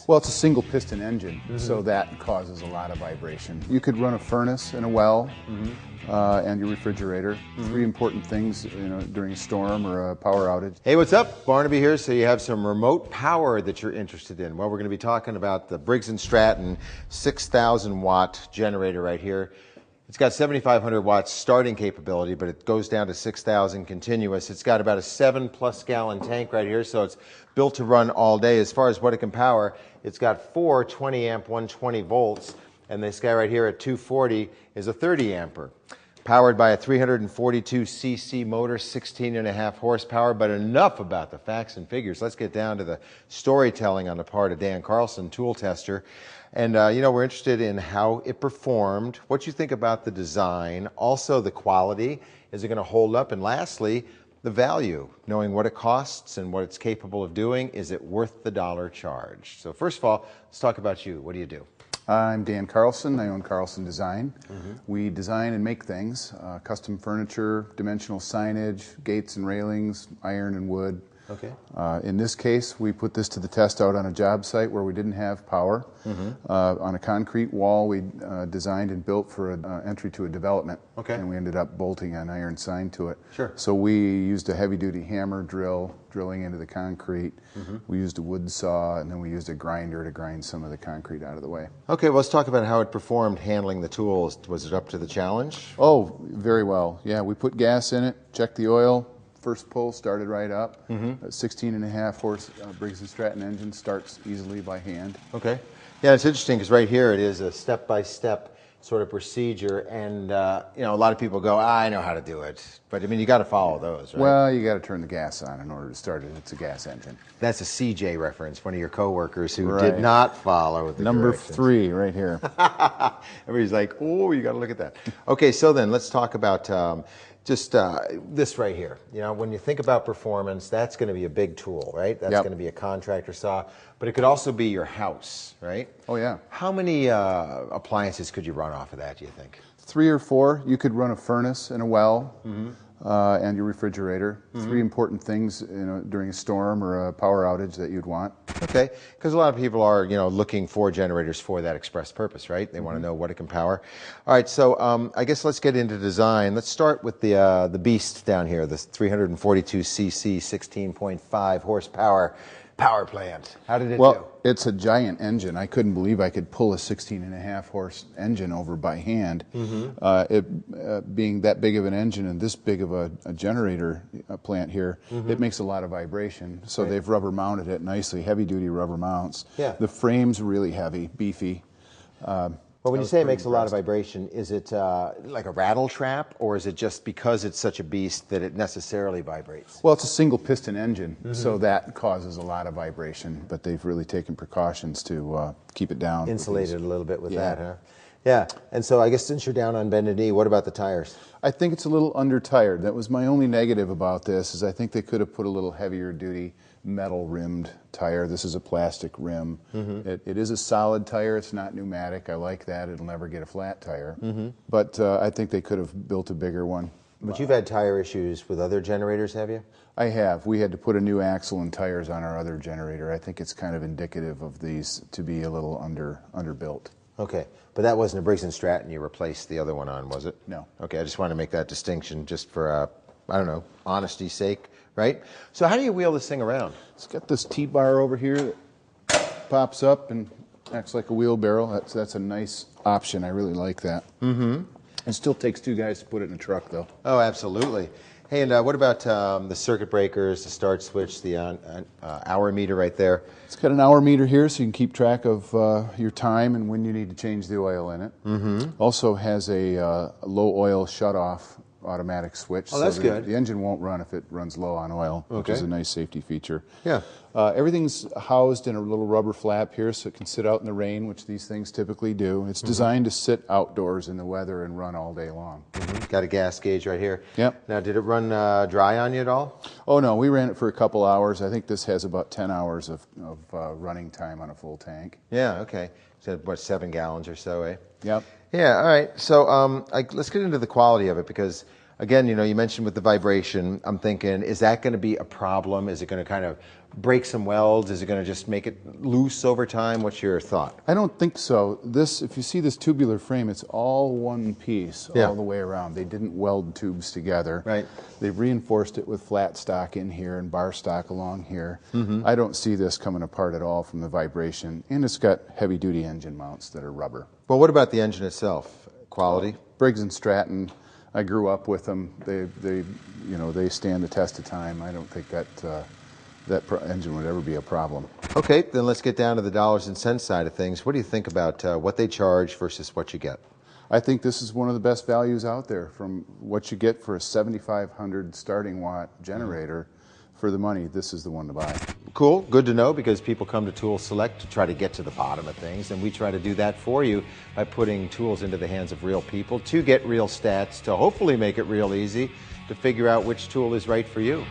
this? Well, it's a single piston engine, so that causes a lot of vibration. You could run a furnace and a well and your refrigerator. Three important things, during a storm or a power outage. Hey, what's up? Barnaby here. So you have some remote power that you're interested in. Well, we're going to be talking about the Briggs and Stratton 6,000 watt generator right here. It's got 7,500 watts starting capability, but it goes down to 6,000 continuous. It's got about a 7+ gallon tank right here, so it's built to run all day. As far as what it can power, it's got 4 20 amp 120 volts, and this guy right here at 240 is a 30 ampere. Powered by a 342cc motor, 16.5 horsepower, but enough about the facts and figures. Let's get down to the storytelling on the part of Dan Carlson, tool tester. And, we're interested in how it performed, what you think about the design, also the quality, is it going to hold up? And lastly, the value, knowing what it costs and what it's capable of doing, is it worth the dollar charge? So first of all, let's talk about you. What do you do? I'm Dan Carlson. I own Carlson Design. We design and make things, custom furniture, dimensional signage, gates and railings, iron and wood. Okay. In this case, we put this to the test out on a job site where we didn't have power. On a concrete wall we designed and built for an entry to a development. Okay. And we ended up bolting an iron sign to it. Sure. So we used a heavy-duty hammer drill, drilling into the concrete. We used a wood saw, and then we used a grinder to grind some of the concrete out of the way. Okay, well, let's talk about how it performed handling the tools. Was it up to the challenge? Oh, very well. Yeah, we put gas in it, checked the oil. First pull started right up. 16.5 horse Briggs and Stratton engine starts easily by hand. Okay. Yeah, it's interesting because right here it is a step-by-step sort of procedure, and a lot of people go, I know how to do it, but I mean you got to follow those, right? Well, you got to turn the gas on in order to start it. It's a gas engine. That's a CJ reference, one of your coworkers who did not follow the Number directions. 3 right here. Everybody's like, oh, you got to look at that. Okay, so then let's talk about this right here. When you think about performance, that's going to be a big tool, right? That's going to be a contractor saw, but it could also be your house, right? Oh yeah. How many appliances could you run off of that, do you think? 3 or 4. You could run a furnace and a well and your refrigerator. 3 important things, during a storm or a power outage that you'd want. Okay, because a lot of people are, looking for generators for that express purpose, right? They want to know what it can power. All right, so I guess let's get into design. Let's start with the beast down here, this 342cc, 16.5 horsepower power plant. How did it do? Well, it's a giant engine. I couldn't believe I could pull a 16.5 horse engine over by hand. Being that big of an engine and this big of a generator plant here, it makes a lot of vibration. So they've rubber mounted it nicely, heavy duty rubber mounts. Yeah. The frame's really heavy, beefy. Well, when you say it makes a lot of vibration, is it like a rattle trap, or is it just because it's such a beast that it necessarily vibrates? Well, it's a single piston engine, so that causes a lot of vibration, but they've really taken precautions to keep it down. Insulated a little bit with that, huh? Yeah, and so I guess since you're down on bended knee, what about the tires? I think it's a little under-tired. That was my only negative about this, is I think they could have put a little heavier duty metal rimmed tire. This is a plastic rim. It is a solid tire. It's not pneumatic. I like that. It'll never get a flat tire. But I think they could have built a bigger one. But you've had tire issues with other generators, have you? I have. We had to put a new axle and tires on our other generator. I think it's kind of indicative of these to be a little underbuilt. Okay, but that wasn't a Briggs and Stratton you replaced the other one on, was it? No. Okay, I just want to make that distinction just for, honesty's sake, right? So how do you wheel this thing around? It's got this T-bar over here that pops up and acts like a wheelbarrow. That's a nice option. I really like that. It still takes 2 guys to put it in a truck, though. Oh, absolutely. Hey, and what about the circuit breakers, the start switch, the hour meter right there? It's got an hour meter here, so you can keep track of your time and when you need to change the oil in it. Also has a low oil shutoff automatic switch. Oh, that's good. The engine won't run if it runs low on oil, which is a nice safety feature. Yeah. Everything's housed in a little rubber flap here, so it can sit out in the rain, which these things typically do. It's designed to sit outdoors in the weather and run all day long. Got a gas gauge right here. Yep. Now, did it run dry on you at all? Oh, no. We ran it for a couple hours. I think this has about 10 hours of running time on a full tank. Yeah, okay. So, what, 7 gallons or so, eh? Yep. Yeah, all right. So let's get into the quality of it, because Again, you know, you mentioned with the vibration, I'm thinking, is that going to be a problem? Is it going to kind of break some welds? Is it going to just make it loose over time? What's your thought? I don't think so. This, if you see this tubular frame, it's all one piece all the way around. They didn't weld tubes together. Right. They've reinforced it with flat stock in here and bar stock along here. I don't see this coming apart at all from the vibration, and it's got heavy-duty engine mounts that are rubber. Well, what about the engine itself? Quality? Briggs and Stratton, I grew up with them. They stand the test of time. I don't think that engine would ever be a problem. Okay, then let's get down to the dollars and cents side of things. What do you think about what they charge versus what you get? I think this is one of the best values out there from what you get for a 7,500 starting watt generator. For the money, this is the one to buy. Cool, good to know, because people come to Tool Select to try to get to the bottom of things, and we try to do that for you by putting tools into the hands of real people to get real stats, to hopefully make it real easy to figure out which tool is right for you.